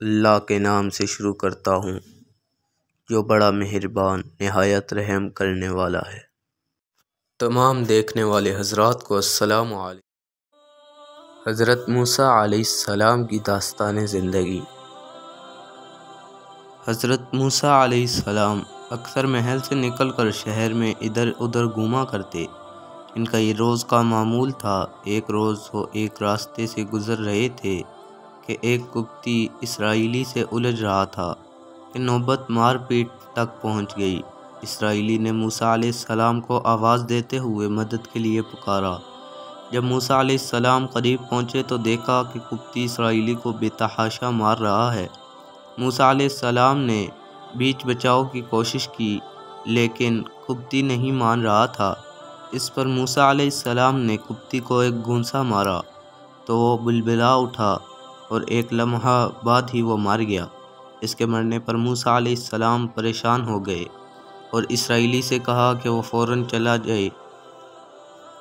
اللہ کے نام سے شروع کرتا ہوں جو بڑا مہربان نہایت رحم کرنے والا ہے۔ تمام دیکھنے والے حضرات کو السلام علیکم۔ حضرت موسیٰ علیہ السلام کی داستان زندگی۔ حضرت موسیٰ علیہ السلام اکثر محل سے نکل کر شہر میں ادھر ادھر گھوما کرتے۔ ان کا یہ روز کا معمول تھا۔ ایک روز وہ ایک راستے سے گزر رہے تھے کہ ایک قبطی اسرائیلی سے الجھ رہا تھا کہ نوبت مار پیٹ تک پہنچ گئی۔ اسرائیلی نے موسیٰ علیہ السلام کو آواز دیتے ہوئے مدد کے لیے پکارا۔ جب موسیٰ علیہ السلام قریب پہنچے تو دیکھا کہ قبطی اسرائیلی کو بے تحاشا مار رہا ہے۔ موسیٰ علیہ السلام نے بیچ بچاؤ کی کوشش کی لیکن قبطی نہیں مان رہا تھا۔ اس پر موسیٰ علیہ السلام نے قبطی کو ایک گھونسا مارا تو وہ بلبلا اٹھا اور ایک لمحہ بعد ہی وہ مر گیا۔ اس کے مرنے پر موسیٰ علیہ السلام پریشان ہو گئے اور اسرائیلی سے کہا کہ وہ فوراً چلا جائے۔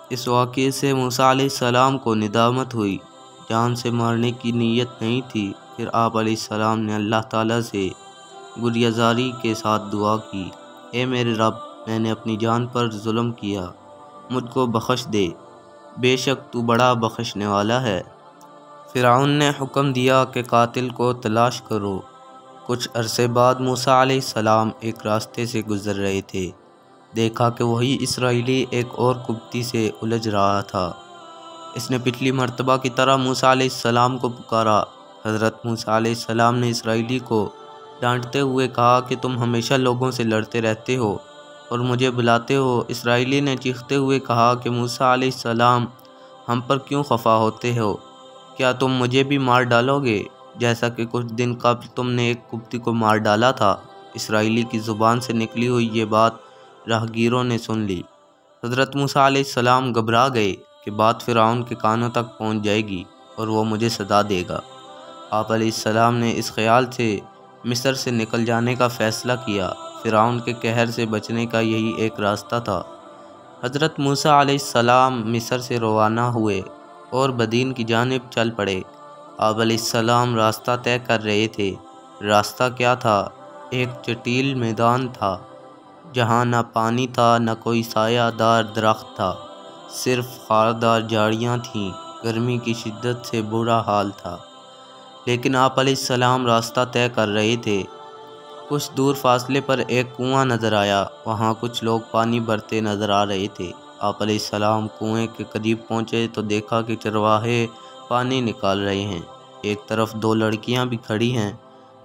اس واقعے سے موسیٰ علیہ السلام کو ندامت ہوئی۔ جان سے مارنے کی نیت نہیں تھی۔ پھر آپ علیہ السلام نے اللہ تعالیٰ سے گریزاری کے ساتھ دعا کی، اے میرے رب، میں نے اپنی جان پر ظلم کیا، مجھ کو بخش دے، بے شک تو بڑا بخشنے والا ہے۔ فرعون نے حکم دیا کہ قاتل کو تلاش کرو۔ کچھ عرصے بعد موسیٰ علیہ السلام ایک راستے سے گزر رہے تھے۔ دیکھا کہ وہی اسرائیلی ایک اور قبطی سے الجھ رہا تھا۔ اس نے پچھلی مرتبہ کی طرح موسیٰ علیہ السلام کو پکارا۔ حضرت موسیٰ علیہ السلام نے اسرائیلی کو ڈانٹتے ہوئے کہا کہ تم ہمیشہ لوگوں سے لڑتے رہتے ہو اور مجھے بلاتے ہو۔ اسرائیلی نے چیختے ہوئے کہا کہ موسیٰ علیہ السلام، ہم پر کیوں خفا ہوتے ہو؟ کیا تم مجھے بھی مار ڈالو گے جیسا کہ کچھ دن قبل تم نے ایک قبطی کو مار ڈالا تھا؟ اسرائیلی کی زبان سے نکلی ہوئی یہ بات راہگیروں نے سن لی۔ حضرت موسیٰ علیہ السلام گھبرا گئے کہ بات فرعون کے کانوں تک پہنچ جائے گی اور وہ مجھے سزا دے گا۔ آپ علیہ السلام نے اس خیال سے مصر سے نکل جانے کا فیصلہ کیا۔ فرعون کے قہر سے بچنے کا یہی ایک راستہ تھا۔ حضرت موسیٰ علیہ السلام مصر سے روانہ ہوئے اور مدین کی جانب چل پڑے۔ آپ علیہ السلام راستہ طے کر رہے تھے۔ راستہ کیا تھا؟ ایک چٹیل میدان تھا جہاں نہ پانی تھا نہ کوئی سایہ دار درخت تھا، صرف خاردار جھاڑیاں تھیں۔ گرمی کی شدت سے برا حال تھا لیکن آپ علیہ السلام راستہ طے کر رہے تھے۔ کچھ دور فاصلے پر ایک کنواں نظر آیا، وہاں کچھ لوگ پانی بھرتے نظر آ رہے تھے۔ آپ علیہ السلام کنویں کے قریب پہنچے تو دیکھا کہ چرواہے پانی نکال رہے ہیں۔ ایک طرف دو لڑکیاں بھی کھڑی ہیں۔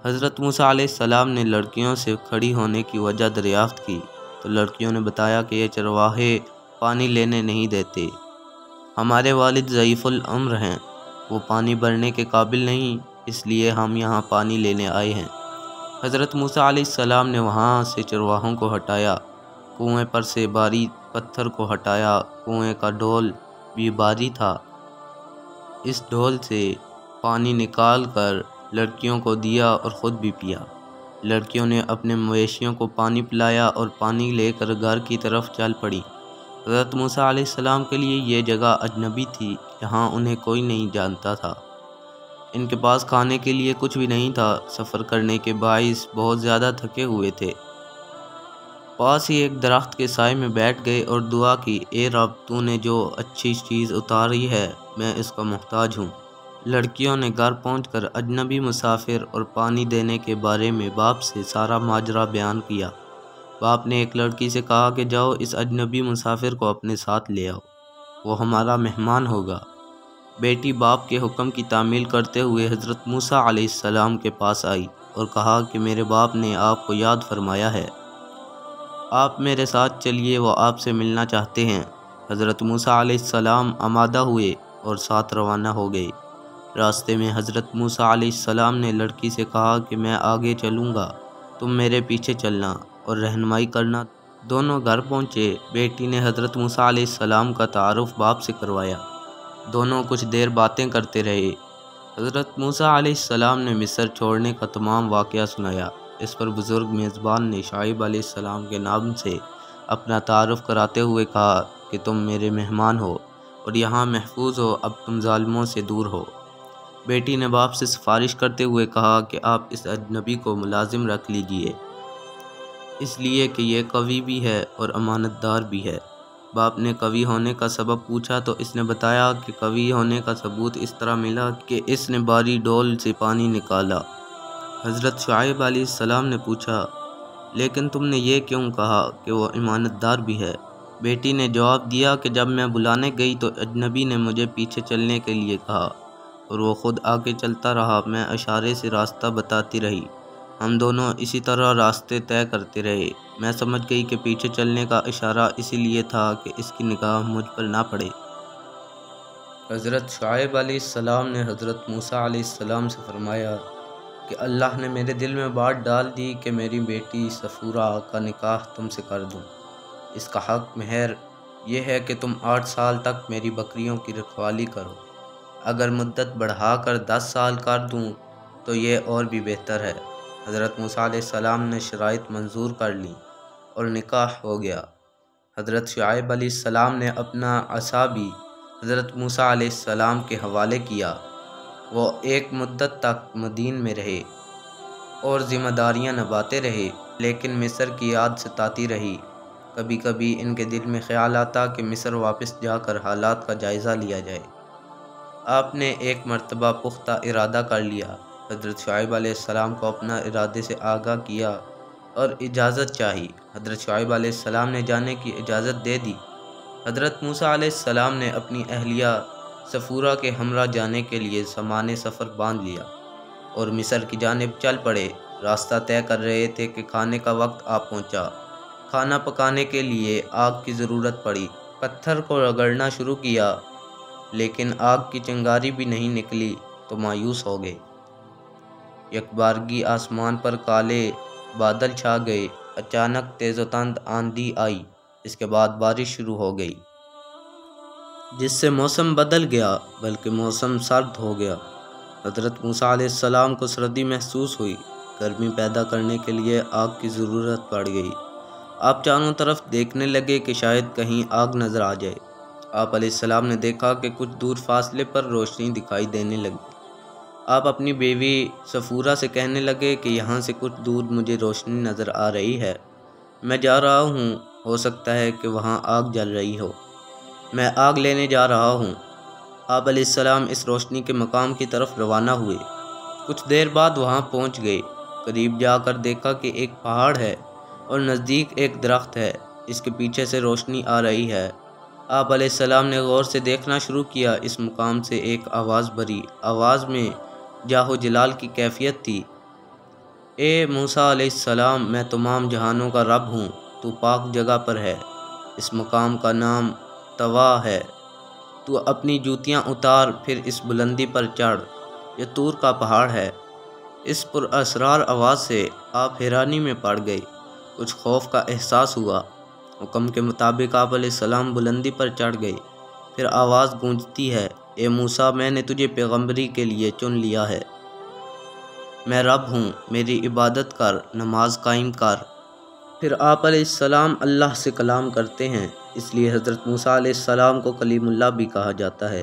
حضرت موسیٰ علیہ السلام نے لڑکیوں سے کھڑی ہونے کی وجہ دریافت کی تو لڑکیوں نے بتایا کہ یہ چرواہے پانی لینے نہیں دیتے، ہمارے والد ضعیف الامر ہیں، وہ پانی بھرنے کے قابل نہیں، اس لیے ہم یہاں پانی لینے آئے ہیں۔ حضرت موسیٰ علیہ السلام نے وہاں سے چرواہوں کو ہٹایا، کنویں پر سے بھاری پتھر کو ہٹایا۔ کنویں کا ڈھول بھی بھاری تھا۔ اس ڈھول سے پانی نکال کر لڑکیوں کو دیا اور خود بھی پیا۔ لڑکیوں نے اپنے مویشیوں کو پانی پلایا اور پانی لے کر گھر کی طرف چل پڑی۔ حضرت موسیٰ علیہ السلام کے لیے یہ جگہ اجنبی تھی، یہاں انہیں کوئی نہیں جانتا تھا۔ ان کے پاس کھانے کے لیے کچھ بھی نہیں تھا۔ سفر کرنے کے باعث بہت زیادہ تھکے ہوئے تھے۔ پاس ہی ایک درخت کے سائے میں بیٹھ گئے اور دعا کی، اے رب، تو نے جو اچھی چیز اتاری ہے میں اس کا محتاج ہوں۔ لڑکیوں نے گھر پہنچ کر اجنبی مسافر اور پانی دینے کے بارے میں باپ سے سارا ماجرا بیان کیا۔ باپ نے ایک لڑکی سے کہا کہ جاؤ اس اجنبی مسافر کو اپنے ساتھ لے آؤ، وہ ہمارا مہمان ہوگا۔ بیٹی باپ کے حکم کی تعمیل کرتے ہوئے حضرت موسیٰ علیہ السلام کے پاس آئی اور کہا کہ میرے باپ نے آپ کو یاد فرمایا ہے، آپ میرے ساتھ چلیے، وہ آپ سے ملنا چاہتے ہیں۔ حضرت موسیٰ علیہ السلام آمادہ ہوئے اور ساتھ روانہ ہو گئے۔ راستے میں حضرت موسیٰ علیہ السلام نے لڑکی سے کہا کہ میں آگے چلوں گا، تم میرے پیچھے چلنا اور رہنمائی کرنا۔ دونوں گھر پہنچے۔ بیٹی نے حضرت موسیٰ علیہ السلام کا تعارف باپ سے کروایا۔ دونوں کچھ دیر باتیں کرتے رہے۔ حضرت موسیٰ علیہ السلام نے مصر چھوڑنے کا تمام واقعہ سنایا۔ اس پر بزرگ میزبان نے شعیب علیہ السلام کے نام سے اپنا تعارف کراتے ہوئے کہا کہ تم میرے مہمان ہو اور یہاں محفوظ ہو، اب تم ظالموں سے دور ہو۔ بیٹی نے باپ سے سفارش کرتے ہوئے کہا کہ آپ اس اجنبی کو ملازم رکھ لیجئے، اس لیے کہ یہ قوی بھی ہے اور امانت دار بھی ہے۔ باپ نے قوی ہونے کا سبب پوچھا تو اس نے بتایا کہ قوی ہونے کا ثبوت اس طرح ملا کہ اس نے باری ڈول سے پانی نکالا۔ حضرت شعیب علیہ السلام نے پوچھا، لیکن تم نے یہ کیوں کہا کہ وہ امانت دار بھی ہے؟ بیٹی نے جواب دیا کہ جب میں بلانے گئی تو اجنبی نے مجھے پیچھے چلنے کے لیے کہا اور وہ خود آگے چلتا رہا، میں اشارے سے راستہ بتاتی رہی، ہم دونوں اسی طرح راستے طے کرتے رہے۔ میں سمجھ گئی کہ پیچھے چلنے کا اشارہ اسی لیے تھا کہ اس کی نگاہ مجھ پر نہ پڑے۔ حضرت شعیب علیہ السلام نے حضرت موسیٰ علیہ السلام سے فرمایا کہ اللہ نے میرے دل میں بات ڈال دی کہ میری بیٹی صفورہ کا نکاح تم سے کر دوں۔ اس کا حق مہر یہ ہے کہ تم 8 سال تک میری بکریوں کی رکھوالی کرو، اگر مدت بڑھا کر 10 سال کر دوں تو یہ اور بھی بہتر ہے۔ حضرت موسیٰ علیہ السلام نے شرائط منظور کر لیں اور نکاح ہو گیا۔ حضرت شعیب علیہ السلام نے اپنا عصا بھی حضرت موسیٰ علیہ السلام کے حوالے کیا۔ وہ ایک مدت تک مدین میں رہے اور ذمہ داریاں نبھاتے رہے، لیکن مصر کی یاد ستاتی رہی۔ کبھی کبھی ان کے دل میں خیال آتا کہ مصر واپس جا کر حالات کا جائزہ لیا جائے۔ آپ نے ایک مرتبہ پختہ ارادہ کر لیا، حضرت شعیب علیہ السلام کو اپنا ارادے سے آگاہ کیا اور اجازت چاہی۔ حضرت شعیب علیہ السلام نے جانے کی اجازت دے دی۔ حضرت موسیٰ علیہ السلام نے اپنی اہلیہ صفورہ کے ہمراہ جانے کے لیے سامان سفر باندھ لیا اور مصر کی جانب چل پڑے۔ راستہ طے کر رہے تھے کہ کھانے کا وقت آ پہنچا۔ کھانا پکانے کے لیے آگ کی ضرورت پڑی۔ پتھر کو رگڑنا شروع کیا، لیکن آگ کی چنگاری بھی نہیں نکلی تو مایوس ہو گئے۔ یکبارگی آسمان پر کالے بادل چھا گئے، اچانک تیز و تند آندھی آئی، اس کے بعد بارش شروع ہو گئی، جس سے موسم بدل گیا بلکہ موسم سرد ہو گیا۔ حضرت موسیٰ علیہ السلام کو سردی محسوس ہوئی، گرمی پیدا کرنے کے لیے آگ کی ضرورت پڑ گئی۔ آپ چاروں طرف دیکھنے لگے کہ شاید کہیں آگ نظر آ جائے۔ آپ علیہ السلام نے دیکھا کہ کچھ دور فاصلے پر روشنی دکھائی دینے لگی۔ آپ اپنی بیوی صفورہ سے کہنے لگے کہ یہاں سے کچھ دور مجھے روشنی نظر آ رہی ہے، میں جا رہا ہوں، ہو سکتا ہے کہ وہاں آگ جل رہی ہو، میں آگ لینے جا رہا ہوں۔ آپ علیہ السلام اس روشنی کے مقام کی طرف روانہ ہوئے۔ کچھ دیر بعد وہاں پہنچ گئے۔ قریب جا کر دیکھا کہ ایک پہاڑ ہے اور نزدیک ایک درخت ہے، اس کے پیچھے سے روشنی آ رہی ہے۔ آپ علیہ السلام نے غور سے دیکھنا شروع کیا۔ اس مقام سے ایک آواز بھری آواز میں جاہ و جلال کی کیفیت تھی، اے موسیٰ علیہ السلام، میں تمام جہانوں کا رب ہوں، تو پاک جگہ پر ہے، اس مقام کا نام طوا ہے، تو اپنی جوتیاں اتار پھر اس بلندی پر چڑھ، یہ طور کا پہاڑ ہے۔ اس پر اسرار آواز سے آپ حیرانی میں پڑ گئے، کچھ خوف کا احساس ہوا۔ حکم کے مطابق آپ علیہ السلام بلندی پر چڑھ گئے۔ پھر آواز گونجتی ہے، اے موسیٰ، میں نے تجھے پیغمبری کے لیے چن لیا ہے، میں رب ہوں، میری عبادت کر، نماز قائم کر۔ پھر آپ علیہ السلام اللہ سے کلام کرتے ہیں، اس لیے حضرت موسیٰ علیہ السلام کو کلیم اللہ بھی کہا جاتا ہے۔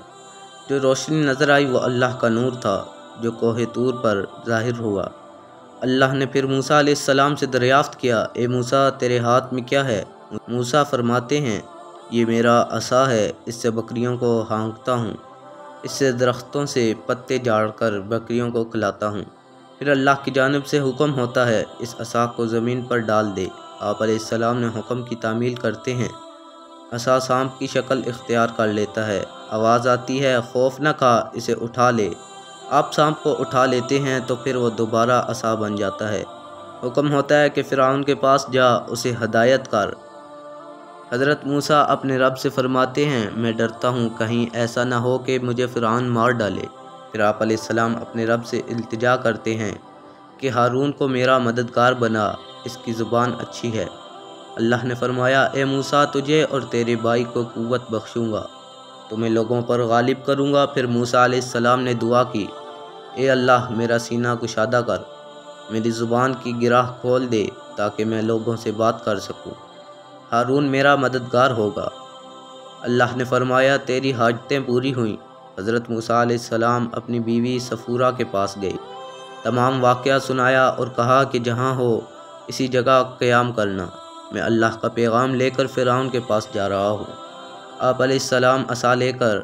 جو روشنی نظر آئی وہ اللہ کا نور تھا جو کوہ طور پر ظاہر ہوا۔ اللہ نے پھر موسیٰ علیہ السلام سے دریافت کیا، اے موسیٰ، تیرے ہاتھ میں کیا ہے؟ موسیٰ فرماتے ہیں، یہ میرا عصا ہے، اس سے بکریوں کو ہانکتا ہوں، اس سے درختوں سے پتے جاڑ کر بکریوں کو کھلاتا ہوں۔ پھر اللہ کی جانب سے حکم ہوتا ہے، اس عصا کو زمین پر ڈال دے۔ آپ علیہ السلام نے حکم کی تعمیل کرتے ہیں، عصا سانپ کی شکل اختیار کر لیتا ہے۔ آواز آتی ہے، خوف نہ کھا، اسے اٹھا لے۔ آپ سانپ کو اٹھا لیتے ہیں تو پھر وہ دوبارہ عصا بن جاتا ہے۔ حکم ہوتا ہے کہ فرعون کے پاس جا، اسے ہدایت کر۔ حضرت موسیٰ اپنے رب سے فرماتے ہیں، میں ڈرتا ہوں کہیں ایسا نہ ہو کہ مجھے فرعون مار ڈالے۔ پھر آپ علیہ السلام اپنے رب سے التجا کرتے ہیں کہ ہارون کو میرا مددگار بنا، اس کی زبان اچھی ہے۔ اللہ نے فرمایا، اے موسیٰ، تجھے اور تیرے بھائی کو قوت بخشوں گا، تمہیں لوگوں پر غالب کروں گا۔ پھر موسیٰ علیہ السلام نے دعا کی، اے اللہ، میرا سینہ کشادہ کر، میری زبان کی گرہ کھول دے تاکہ میں لوگوں سے بات کر سکوں، ہارون میرا مددگار ہوگا۔ اللہ نے فرمایا، تیری حاجتیں پوری ہوئیں، حضرت موسیٰ علیہ السلام اپنی بیوی صفورہ کے پاس گئے، تمام واقعہ سنایا اور کہا کہ جہاں ہو اسی جگہ قیام کرنا، میں اللہ کا پیغام لے کر فرعون کے پاس جا رہا ہوں۔ آپ علیہ السلام عصا لے کر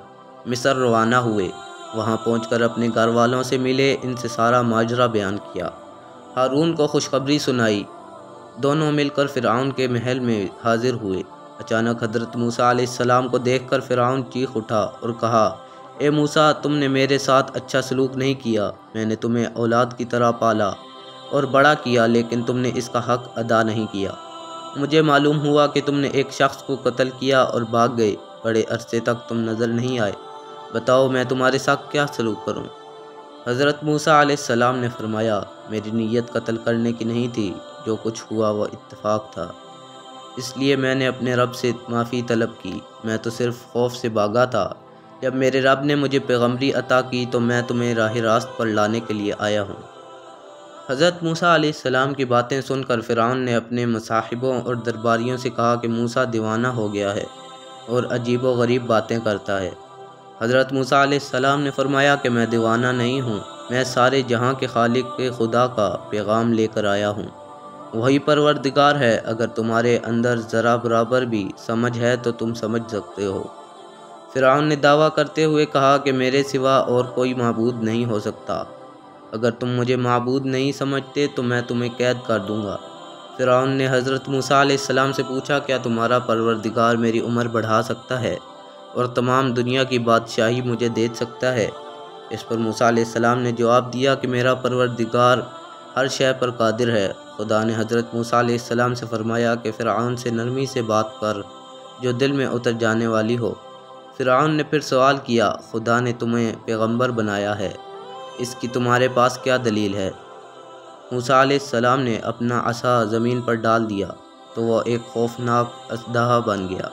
مصر روانہ ہوئے، وہاں پہنچ کر اپنے گھر والوں سے ملے، ان سے سارا ماجرا بیان کیا، ہارون کو خوشخبری سنائی۔ دونوں مل کر فرعون کے محل میں حاضر ہوئے۔ اچانک حضرت موسیٰ علیہ السلام کو دیکھ کر فرعون چیخ اٹھا اور کہا، اے موسیٰ، تم نے میرے ساتھ اچھا سلوک نہیں کیا، میں نے تمہیں اولاد کی طرح پالا اور بڑا کیا، لیکن تم نے اس کا حق ادا نہیں کیا۔ مجھے معلوم ہوا کہ تم نے ایک شخص کو قتل کیا اور بھاگ گئے، بڑے عرصے تک تم نظر نہیں آئے، بتاؤ میں تمہارے ساتھ کیا سلوک کروں؟ حضرت موسیٰ علیہ السلام نے فرمایا، میری نیت قتل کرنے کی نہیں تھی، جو کچھ ہوا وہ اتفاق تھا، اس لیے میں نے اپنے رب سے معافی طلب کی، میں تو صرف خوف سے بھاگا تھا، جب میرے رب نے مجھے پیغمبری عطا کی تو میں تمہیں راہ راست پر لانے کے لیے آیا ہوں۔ حضرت موسیٰ علیہ السلام کی باتیں سن کر فرعون نے اپنے مصاحبوں اور درباریوں سے کہا کہ موسیٰ دیوانہ ہو گیا ہے اور عجیب و غریب باتیں کرتا ہے۔ حضرت موسیٰ علیہ السلام نے فرمایا کہ میں دیوانہ نہیں ہوں، میں سارے جہاں کے خالق کے خدا کا پیغام لے کر آیا ہوں، وہی پروردگار ہے، اگر تمہارے اندر ذرا برابر بھی سمجھ ہے تو تم سمجھ سکتے ہو۔ فرعون نے دعویٰ کرتے ہوئے کہا کہ میرے سوا اور کوئی معبود نہیں ہو سکتا، اگر تم مجھے معبود نہیں سمجھتے تو میں تمہیں قید کر دوں گا۔ فرعون نے حضرت موسیٰ علیہ السلام سے پوچھا، کیا تمہارا پروردگار میری عمر بڑھا سکتا ہے اور تمام دنیا کی بادشاہی مجھے دے سکتا ہے؟ اس پر موسیٰ علیہ السلام نے جواب دیا کہ میرا پروردگار ہر شے پر قادر ہے۔ خدا نے حضرت موسیٰ علیہ السلام سے فرمایا کہ فرعون سے نرمی سے بات کر جو دل میں اتر جانے والی ہو۔ فرعون نے پھر سوال کیا، خدا نے تمہیں پیغمبر بنایا ہے، اس کی تمہارے پاس کیا دلیل ہے؟ موسیٰ علیہ السلام نے اپنا عصا زمین پر ڈال دیا تو وہ ایک خوفناک اژدہا بن گیا۔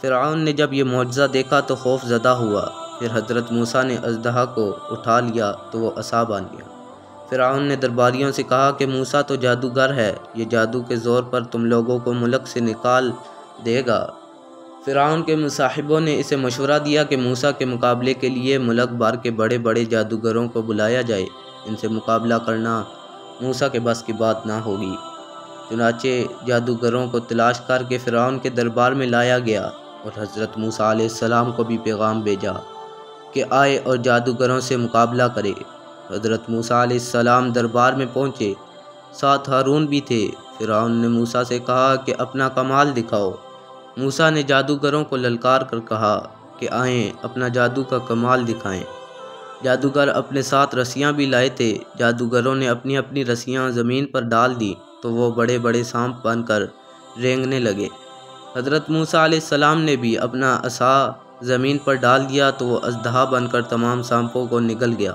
فرعون نے جب یہ معجزہ دیکھا تو خوف زدہ ہوا، پھر حضرت موسیٰ نے اژدہا کو اٹھا لیا تو وہ عصا بن گیا۔ فرعون نے درباریوں سے کہا کہ موسیٰ تو جادوگر ہے، یہ جادو کے زور پر تم لوگوں کو ملک سے نکال دے گا۔ فرعون کے مصاحبوں نے اسے مشورہ دیا کہ موسیٰ کے مقابلے کے لیے ملک بھر کے بڑے بڑے جادوگروں کو بلایا جائے، ان سے مقابلہ کرنا موسیٰ کے بس کی بات نہ ہوگی۔ چنانچہ جادوگروں کو تلاش کر کے فرعون کے دربار میں لایا گیا اور حضرت موسیٰ علیہ السلام کو بھی پیغام بھیجا کہ آئے اور جادوگروں سے مقابلہ کرے۔ حضرت موسیٰ علیہ السلام دربار میں پہنچے، ساتھ ہارون بھی تھے۔ فرعون نے موسیٰ سے کہا کہ اپنا کمال دکھاؤ۔ موسیٰ نے جادوگروں کو للکار کر کہا کہ آئیں اپنا جادو کا کمال دکھائیں۔ جادوگر اپنے ساتھ رسیاں بھی لائے تھے، جادوگروں نے اپنی اپنی رسیاں زمین پر ڈال دی تو وہ بڑے بڑے سانپ بن کر رینگنے لگے۔ حضرت موسیٰ علیہ السلام نے بھی اپنا عصا زمین پر ڈال دیا تو وہ اژدہا بن کر تمام سانپوں کو نگل گیا۔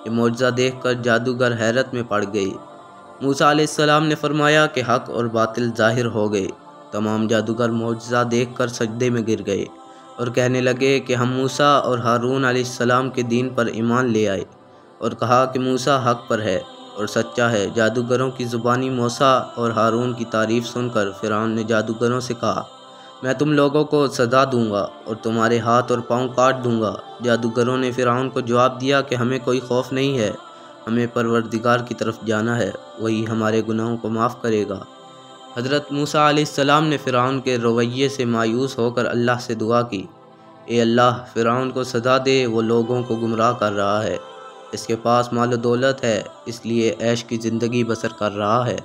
یہ معجزہ دیکھ کر جادوگر حیرت میں پڑ گئے۔ موسیٰ علیہ السلام نے فرمایا کہ حق اور باطل ظاہر ہو گئے۔ تمام جادوگر معجزہ دیکھ کر سجدے میں گر گئے اور کہنے لگے کہ ہم موسیٰ اور ہارون علیہ السلام کے دین پر ایمان لے آئے، اور کہا کہ موسیٰ حق پر ہے اور سچا ہے۔ جادوگروں کی زبانی موسیٰ اور ہارون کی تعریف سن کر فرعون نے جادوگروں سے کہا، میں تم لوگوں کو سزا دوں گا اور تمہارے ہاتھ اور پاؤں کاٹ دوں گا۔ جادوگروں نے فرعون کو جواب دیا کہ ہمیں کوئی خوف نہیں ہے، ہمیں پروردگار کی طرف جانا ہے، وہی ہمارے گناہوں کو معاف کرے گا۔ حضرت موسیٰ علیہ السلام نے فرعون کے رویے سے مایوس ہو کر اللہ سے دعا کی، اے اللہ، فرعون کو سزا دے، وہ لوگوں کو گمراہ کر رہا ہے، اس کے پاس مال و دولت ہے، اس لیے عیش کی زندگی بسر کر رہا ہے،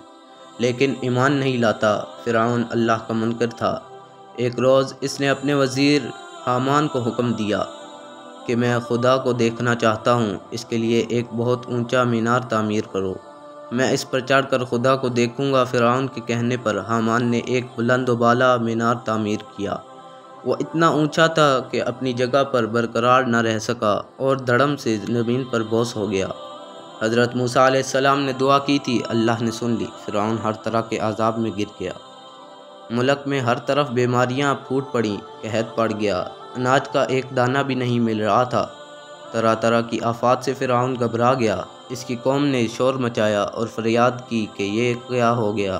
لیکن ایمان نہیں لاتا۔ فرعون اللہ کا منکر تھا۔ ایک روز اس نے اپنے وزیر حامان کو حکم دیا کہ میں خدا کو دیکھنا چاہتا ہوں، اس کے لیے ایک بہت اونچا مینار تعمیر کرو، میں اس پر چڑھ کر خدا کو دیکھوں گا۔ فرعون کے کہنے پر حامان نے ایک بلند و بالا مینار تعمیر کیا۔ وہ اتنا اونچا تھا کہ اپنی جگہ پر برقرار نہ رہ سکا اور دھڑم سے زمین پر بوس ہو گیا۔ حضرت موسیٰ علیہ السلام نے دعا کی تھی، اللہ نے سن لی۔ فرعون ہر طرح کے عذاب میں گر گیا۔ ملک میں ہر طرف بیماریاں پھوٹ پڑیں، قحط پڑ گیا، اناج کا ایک دانہ بھی نہیں مل رہا تھا۔ طرح طرح کی آفات سے فرعون گھبرا گیا۔ اس کی قوم نے شور مچایا اور فریاد کی کہ یہ کیا ہو گیا،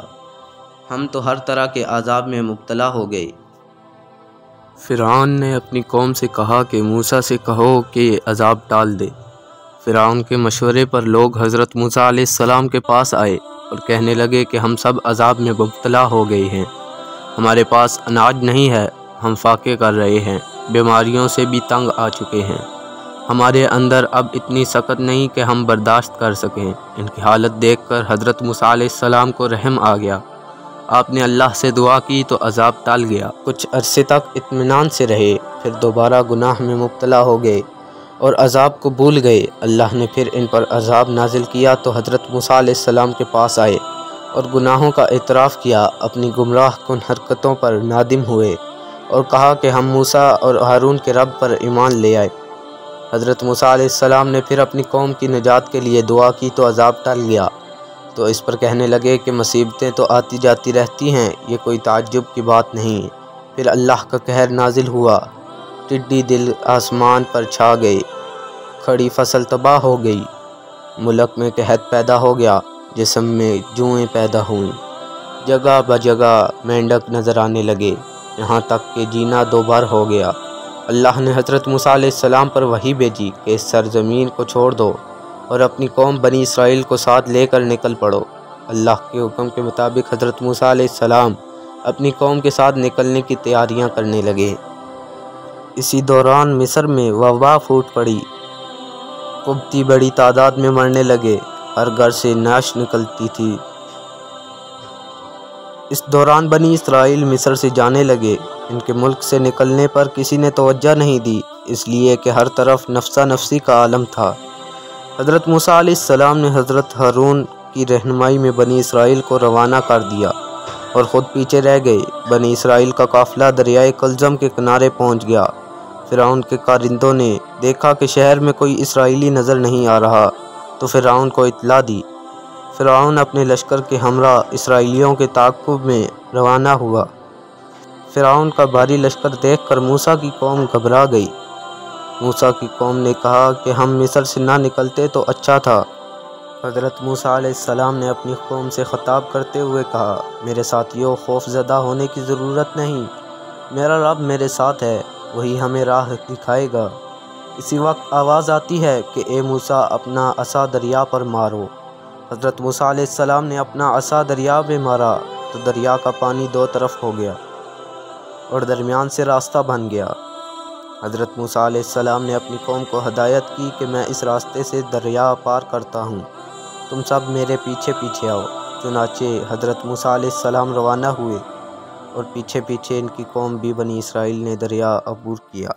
ہم تو ہر طرح کے عذاب میں مبتلا ہو گئے۔ فرعون نے اپنی قوم سے کہا کہ موسیٰ سے کہو کہ یہ عذاب ٹال دے۔ فرعون کے مشورے پر لوگ حضرت موسیٰ علیہ السلام کے پاس آئے اور کہنے لگے کہ ہم سب عذاب میں مبتلا ہو گئے ہیں، ہمارے پاس اناج نہیں ہے، ہم فاقے کر رہے ہیں، بیماریوں سے بھی تنگ آ چکے ہیں، ہمارے اندر اب اتنی سکت نہیں کہ ہم برداشت کر سکیں۔ ان کی حالت دیکھ کر حضرت موسیٰ علیہ السلام کو رحم آ گیا۔ آپ نے اللہ سے دعا کی تو عذاب ٹل گیا۔ کچھ عرصے تک اطمینان سے رہے، پھر دوبارہ گناہ میں مبتلا ہو گئے اور عذاب کو بھول گئے۔ اللہ نے پھر ان پر عذاب نازل کیا تو حضرت موسیٰ علیہ السلام کے پاس آئے اور گناہوں کا اعتراف کیا، اپنی گمراہ کن حرکتوں پر نادم ہوئے اور کہا کہ ہم موسیٰ اور ہارون کے رب پر ایمان لے آئے۔ حضرت موسیٰ علیہ السلام نے پھر اپنی قوم کی نجات کے لیے دعا کی تو عذاب ٹل گیا، تو اس پر کہنے لگے کہ مصیبتیں تو آتی جاتی رہتی ہیں، یہ کوئی تعجب کی بات نہیں۔ پھر اللہ کا قہر نازل ہوا، ٹڈی دل آسمان پر چھا گئے، کھڑی فصل تباہ ہو گئی، ملک میں قحط پیدا ہو گیا، جسم میں جوئیں پیدا ہوئیں، جگہ بجگہ مینڈک نظر آنے لگے، یہاں تک کہ جینا دوبار ہو گیا۔ اللہ نے حضرت موسیٰ علیہ السلام پر وحی بھیجی کہ اس سرزمین کو چھوڑ دو اور اپنی قوم بنی اسرائیل کو ساتھ لے کر نکل پڑو۔ اللہ کے حکم کے مطابق حضرت موسیٰ علیہ السلام اپنی قوم کے ساتھ نکلنے کی تیاریاں کرنے لگے۔ اسی دوران مصر میں وبا پھوٹ پڑی، قبطی بڑی تعداد میں مرنے لگے، ہر گھر سے نعش نکلتی تھی۔ اس دوران بنی اسرائیل مصر سے جانے لگے۔ ان کے ملک سے نکلنے پر کسی نے توجہ نہیں دی، اس لیے کہ ہر طرف نفسا نفسی کا عالم تھا۔ حضرت موسیٰ علیہ السلام نے حضرت ہارون کی رہنمائی میں بنی اسرائیل کو روانہ کر دیا اور خود پیچھے رہ گئے۔ بنی اسرائیل کا قافلہ دریائے کلزم کے کنارے پہنچ گیا۔ فرعون کے کارندوں نے دیکھا کہ شہر میں کوئی اسرائیلی نظر نہیں آ رہا تو فرعون کو اطلاع دی۔ فرعون اپنے لشکر کے ہمراہ اسرائیلیوں کے تعاقب میں روانہ ہوا۔ فرعون کا بھاری لشکر دیکھ کر موسیٰ کی قوم گھبرا گئی۔ موسیٰ کی قوم نے کہا کہ ہم مصر سے نہ نکلتے تو اچھا تھا۔ حضرت موسیٰ علیہ السلام نے اپنی قوم سے خطاب کرتے ہوئے کہا، میرے ساتھیوں، خوف زدہ ہونے کی ضرورت نہیں، میرا رب میرے ساتھ ہے، وہی ہمیں راہ دکھائے گا۔ اسی وقت آواز آتی ہے کہ اے موسیٰ، اپنا عصا دریا پر مارو۔ حضرت موسیٰ علیہ السلام نے اپنا عصا دریا میں مارا تو دریا کا پانی دو طرف ہو گیا اور درمیان سے راستہ بن گیا۔ حضرت موسیٰ علیہ السلام نے اپنی قوم کو ہدایت کی کہ میں اس راستے سے دریا پار کرتا ہوں، تم سب میرے پیچھے پیچھے آؤ۔ چنانچہ حضرت موسیٰ علیہ السلام روانہ ہوئے اور پیچھے پیچھے ان کی قوم بھی بنی اسرائیل نے دریا عبور کیا۔